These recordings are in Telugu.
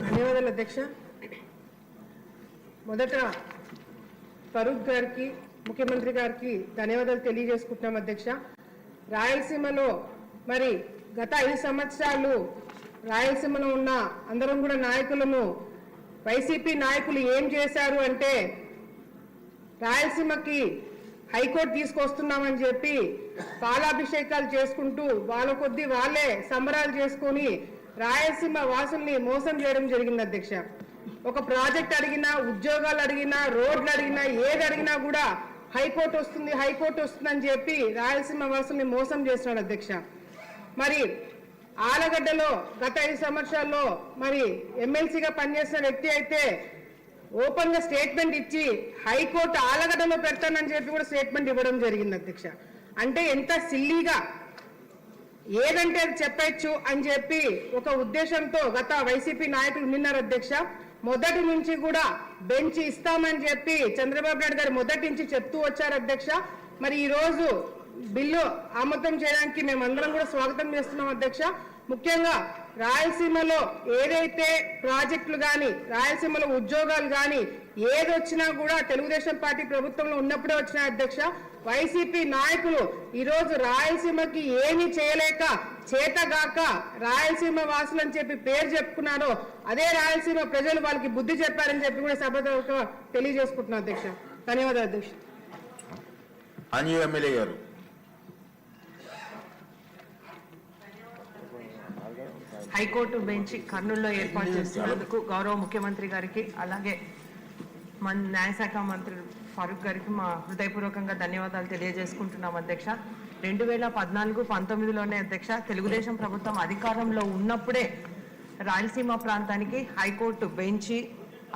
ధన్యవాదాలు అధ్యక్ష. మొదట ఫరూక్ గారికి ముఖ్యమంత్రి గారికి ధన్యవాదాలు తెలియజేసుకుంటున్నాం అధ్యక్ష. రాయలసీమలో మరి గత 5 సంవత్సరాలు రాయలసీమలో ఉన్న అందరం కూడా నాయకులను వైసీపీ నాయకులు ఏం చేశారు అంటే రాయలసీమకి హైకోర్టు తీసుకొస్తున్నామని చెప్పి పాలాభిషేకాలు చేసుకుంటూ వాళ్ళ కొద్దీ వాళ్ళే సంబరాలు చేసుకొని రాయలసీమ వాసుల్ని మోసం చేయడం జరిగింది అధ్యక్ష. ఒక ప్రాజెక్ట్ అడిగినా, ఉద్యోగాలు అడిగినా, రోడ్లు అడిగినా, ఏది అడిగినా కూడా హైకోర్టు వస్తుందని చెప్పి రాయలసీమ వాసుల్ని మోసం చేస్తున్నాడు అధ్యక్ష. మరి ఆలగడ్డలో గత 5 సంవత్సరాల్లో మరి ఎమ్మెల్సీగా పనిచేసిన వ్యక్తి అయితే ఓపెన్ గా స్టేట్మెంట్ ఇచ్చి హైకోర్టు ఆలగడ్డలో పెడతానని చెప్పి కూడా స్టేట్మెంట్ ఇవ్వడం జరిగింది అధ్యక్ష. అంటే ఎంత సిల్లీగా ఏదంటే అది చెప్పచ్చు అని చెప్పి ఒక ఉద్దేశంతో గత వైసీపీ నాయకులు నిన్నారు అధ్యక్ష. మొదటి నుంచి కూడా బెంచ్ ఇస్తామని చెప్పి చంద్రబాబు నాయుడు గారు మొదటి నుంచి చెప్తూ వచ్చారు అధ్యక్ష. మరి ఈ రోజు బిల్లు ఆమోదం చేయడానికి మేమందరం కూడా స్వాగతం చేస్తున్నాం అధ్యక్ష. ముఖ్యంగా రాయలసీమలో ఏదైతే ప్రాజెక్టులు కానీ, రాయలసీమలో ఉద్యోగాలు కానీ ఏది వచ్చినా కూడా తెలుగుదేశం పార్టీ ప్రభుత్వంలో ఉన్నప్పుడే వచ్చినాయి అధ్యక్ష. వైసీపీ నాయకులు ఈరోజు రాయలసీమకి ఏమీ చేయలేక చేతగాక రాయలసీమ వాసులు అని చెప్పి పేరు చెప్పుకున్నారో అదే రాయలసీమ ప్రజలు వాళ్ళకి బుద్ధి చెప్పారని చెప్పి కూడా సభతో తెలియజేసుకుంటున్నాం అధ్యక్ష. ధన్యవాదాలు అధ్యక్ష. ఎమ్మెల్యే గారు హైకోర్టు బెంచ్ కర్నూలులో ఏర్పాటు చేస్తున్నందుకు గౌరవ ముఖ్యమంత్రి గారికి అలాగే మన న్యాయశాఖ మంత్రి ఫరూక్ గారికి మా హృదయపూర్వకంగా ధన్యవాదాలు తెలియజేసుకుంటున్నాం అధ్యక్ష. 2014-19లోనే అధ్యక్ష తెలుగుదేశం ప్రభుత్వం అధికారంలో ఉన్నప్పుడే రాయలసీమ ప్రాంతానికి హైకోర్టు బెంచి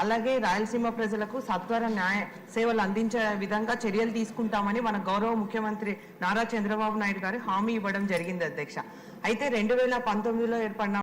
అలాగే రాయలసీమ ప్రజలకు సత్వర న్యాయ సేవలు అందించే విధంగా చర్యలు తీసుకుంటామని మన గౌరవ ముఖ్యమంత్రి నారా చంద్రబాబు నాయుడు గారు హామీ ఇవ్వడం జరిగింది అధ్యక్ష. అయితే 2019లో ఏర్పడిన